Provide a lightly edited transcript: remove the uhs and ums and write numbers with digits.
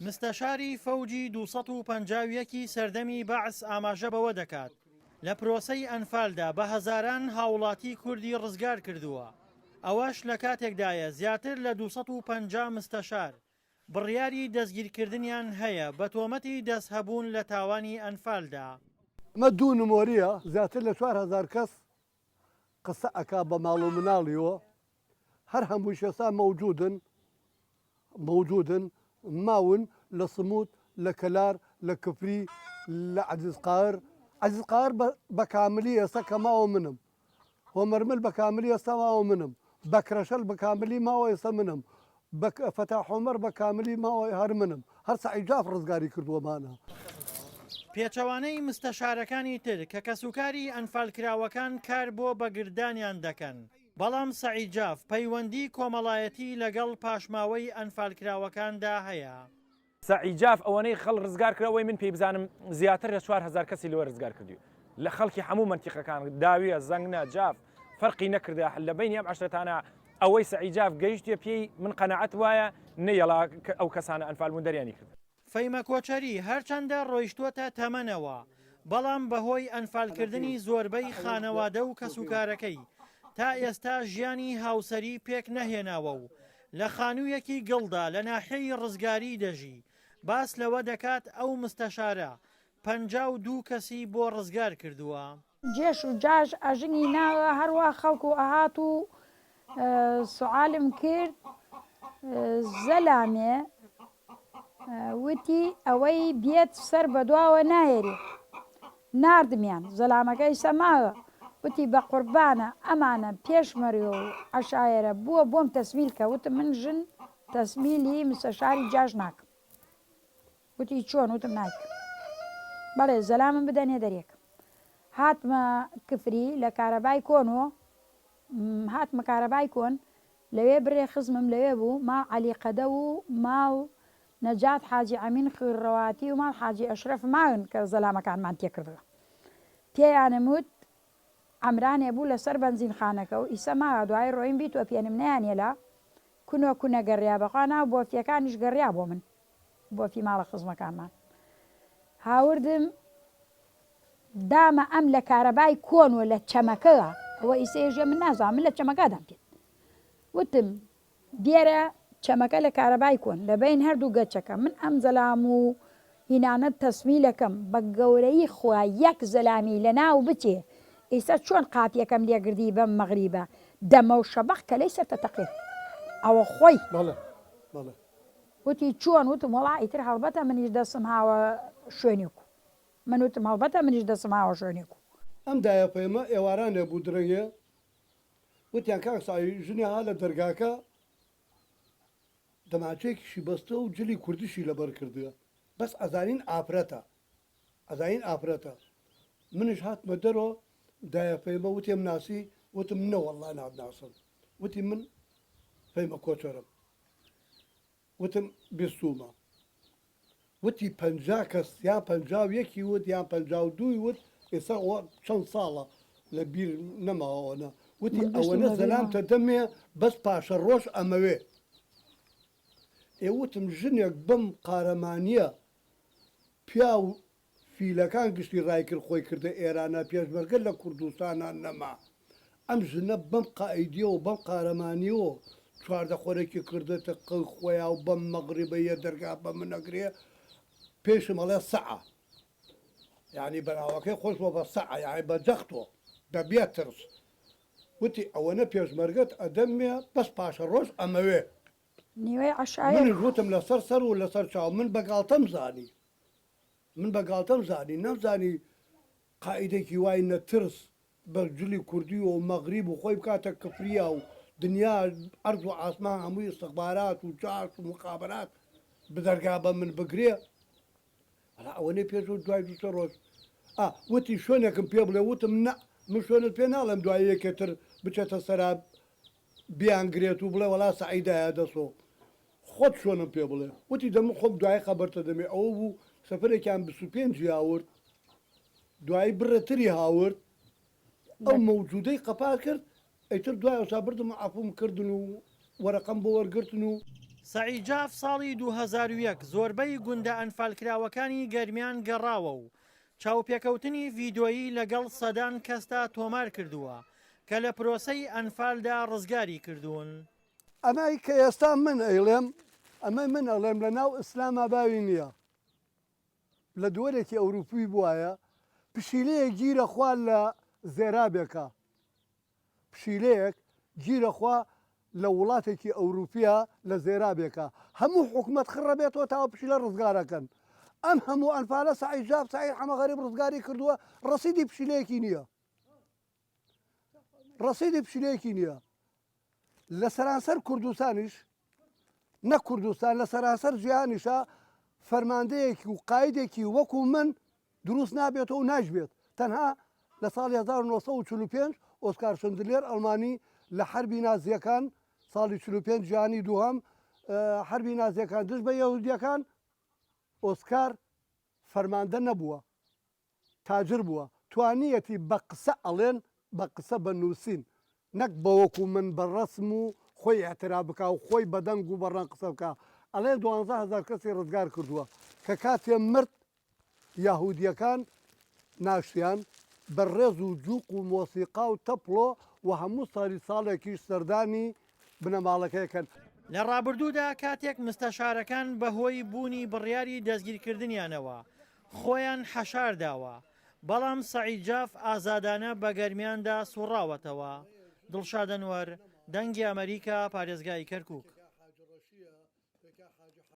مستەشاری فەوجی 250 سەردەمی بەعس ئاماژە بەوە دەکات لە پرۆسەی ئەنفالدا بە هەزاران هاوڵاتی کوردی ڕزگار کردووە. ئەوەش لە کاتێکدایە زیاتر لە 250 مستەشار بڕیاری دەستگیرکردنیان هەیە بە تۆمەتی دەست هەبوون لە تاوانی ئەنفالدا. ئەمە دوو نمۆریە زیاتر لە 4,000 کەس قسە ئەکا بە ماڵ و مناڵیەوە هەر هەمووی شێسا مەوجودن ماون لە سموت لە کەلار لە کفری لە عەزیزقاهر بە کاملی ئێستا کە ماوە منم هۆمەرمل بە کاملی ئێستا ماوە منم بە کرەشەل بە کاملی ماوە ئێستا منم بە فەتاح عومەر بە کاملی ماوە هەر منم هەر سەعید جاف ڕزگاری کردووەمانە. پێچەوانەی مستەشارەکانی تر کە کەسوکاری ئەنفالکراوەکان کار بۆ بەگردانیان دەکەن، بەڵام سەعید جاف پەیوەندی کۆمەڵایەتی لەگەڵ پاشماوەی ئەنفالکراوەکاندا هەیە. سەعید جاف ئەوەنەی خەڵ ڕزگار کراوەی من پێی بزانم زیاتر لە 4,000 کەسی لەوە ڕزگار کردی لە خەڵکی هەموو منتیقەکان داویە زەنگنە جاف فەرقی نەکردا لە بینی ئەم عەشرەتانە ئەوەی سەعید جاف گەیشتە پێی من قەناعەت وایە نەیەڵا ئەو کەسانە ئەنفالبوون دەریانی کرد. فەیمە کۆچەری هەرچەندە ڕۆیشتووەتە تەمەنەوە بەڵام بەهۆی ئەنفالکردنی زۆربەی خانەوادە و کەسوکارەکەی تا ئێستا ژیانی هاوسەری پێک نەهێناوە و لە خانوویەکی گڵدا لە ناحیەی ڕزگاری دەژی. باس لەوە دەکات ئەو مستەشارە 52 کەسی بۆ ڕزگار کردووە. جێش و جاش ئەژنی ناوە هەروە خەڵکو و ئەهات و سوعالم کرد زەلامێ وتی ئەوەی بێت سەر بە دواوە نایێری ناردمیان زەلامەکەی سەماوە وتی بە قوربانە ئەمانە پێشمەری و عەشایەرە بووە بۆم تەسمیل کە وتم من ژن تەسمیلی مستەشاری جاش ناکەم. وتی چۆن؟ وتم ناکەم. بەڵێ زەلامم بدەنێ دەرێکم. هاتمە کفری لە کارەبای کۆنەوە هاتمە کارەبای کۆن لەوێ برێ خزمم لەوێ بوو ماڵ عەلیقەدە و ماڵ نەجات حاجی ئەمین خوێڕەواتی و ماڵ حاجی ئەشرەف ماون کە زەلامەکانمان تێکردووە. پێیانم وت ئەمرانێ بوو لەسەر بەنزینخانەکە و ئیسە ماوە دوای ڕۆیم بیتوە پێنم نەیانێلا کونۆ کونە گەڕیا بەخوا ناو بۆفیەکانیش گەڕیا بۆ من بۆفی ماڵە خزمەکانمان هاوردم دامە ئەم لە کارەبای کۆنوە لە چەمەکەوە ئەوە ئیسێژە من نازانم من لە چەمەکەدام پێت وتم بێرە چەمەکە لە کارەبای کۆن لە بین هەردوو گەچەکە من ئەم زەلام و هینانەت تەسمیلەکەم بە گەورەی خوا یەک زەلامی لە ناو بچێ ئێستا چۆن قاپیەکەم لێگردی بەم مەغریبە دەمە و شەبەق کە لەی سەرتە تەقێ ئەوە خۆی وتی چۆن؟ وتم وەڵا ئیتر هەڵبەتە منیش دەسم هاوە شوێنێک و من وتم هەڵبەتە منیش دەسم هاوە شوێنێک و ئەم دایەپەیمە ئێوارانێ بوو درەنگێ وتیان کاک ساوی ژنی ها لە دەرگاکە دەماچەیەکیشی بەستە و جلی کوردیشی لەبەر کردووە بەس ئەزانین ئافرەتە منش هاتمە دەرەوە دایەپەیمە وتێم ناسی وتم نەوەڵڵا ناسم وتی من فەیمە کۆچەرم وتم بیستومە وتی 50 کەس یان 51 وت یان 52 وت ئێستا چەند ساڵە لە بیر نەماوەوەە وتی ئەوەنە زەلامتە دەمێ بەس پاشە ڕۆژ ئەمەوێ ئێوتم ژنێک بم قارەمانیە پیا و فیلەکان گشتی ڕای کرد خۆی کردە ئێرانە پێشمەرگە لە کوردستانان نەما ئەم ژنە بەم قائیدیە و بەم قارەمانیەوە چواردەخۆرێکی کردێتە قڵ خۆیان و بەم مەغریبەیە دەرگا بە منەگرێ پێشم ئەڵێ سەعە یعنی بەناوەکەی خۆشەوە بە سەعە یعنی بە جەختۆ بەبێ ترس وتی ئەوەنە پێشمەرگەت ئەدەمێ بەس پاشە ڕۆژ ئەمەوێ نیوەی عەشایەر منیش وتم لەسەر سەر و لەسەر چاو من بەگاڵتەم زانی نەمزانی قائیدێکی وای نەترس بە جلی کوردی و مەغریب و خۆی بکاتە کفریا و دنیا ئەرز و ئاسمان هەمووی استخبارات و جاش و مخابرات بدەرگا بە من بگرێ ئەوەنەی پێش و دوای دوسە ڕۆژ وتی شوێنێکم پێ بڵێ وتم نە من شوێنت پێ ناڵێم دوای یەکێتر بچێتە سەرا بیانگرێت و بڵێ وەڵا سەعیدایە دەسۆ خۆت شوێنم پێ بڵێ وتی دەمە خۆم دوای خەبەرتە دەمێ ئەوە بوو سەفەرێکیان 25 هاورد دوای بڕێتری هاورد ئەو مەوجودەی قەپار کرد ئەیتر دوای ئەوسا بردم عەفوم کردن و وەرەقەم بۆ وەرگرتن و سەعید جاف ساڵی 2001 زۆربەی گوندە ئەنفالکراوەکانی گەرمیان گەڕاوە و چاوپێکەوتنی ڤیدۆیی لەگەڵ سەدان کەستا تۆمار کردووە کە لە پرۆسەی ئەنفالدا ڕزگاری کردوون. ئەمای کە ئێستا من ئەیڵێم ئەمە من ئەڵێم لە ناو ئیسلامە باوی نییە لە دۆرێکی ئەوروپی بواە پشیلەیەک گیرەخوا لە زێرابێکە پشیلەیەک گیرەخوا لە وڵاتێکی ئەوروپیا لە زێرابێکە هەموو حکومت خڕە بێتەوە تاوە پشیلە ڕزگارەکەن ئەم هەموو ئەنفالە سەعید جاف سەعید حەمەغەریب ڕزگاری کردووە ڕەسیدی پشیلەیەکی نییە ڕەسیدی پشیلەیەکی نییە لە سەرانسەر کوردستانیش نە کوردستان لە سەرانسەر جیهانیشە فەرماندەیەکی و قایدێکی وەکو من دروست نابێتەوە و ناژبێت تەنها لە ساڵی 1945 ئۆسکار شندلێر ئەڵمانی لە حربی نازیەکان ساڵی 45 جیهانی دووهەم حربی نازیەکان دژ بە یەهودیەکان ئۆسکار فەرماندە نەبووە تاجر بووە توانیەتی بە قسە ئەڵێن بە قسە بە نووسین نەک بەوەکو من بە ڕسم و خۆی ئەترا بکە و خۆی بەدەنگ و بەڕان قسە بکە ئەڵێ 12,000 کەسی ڕزگار کردووە کە کاتێ مرد یاهودیەکان ناشتیان بەڕێز و جووق و مۆسیقا و تەپڵۆ و هەموو ساڵێکیش سەردانی بنەماڵەکەیەکەن. لە ڕابردوودا کاتێک مستەشارەکان بەهۆی بوونی بڕیاری دەستگیرکردنیانەوە خۆیان حەشار داوە بەڵام سەعید جاف ئازادانە بە گەرمیاندا سوڕاوەتەوە. دڵشاد ئەنوەر، دەنگی ئەمریکا، پارێزگای کەرکووک.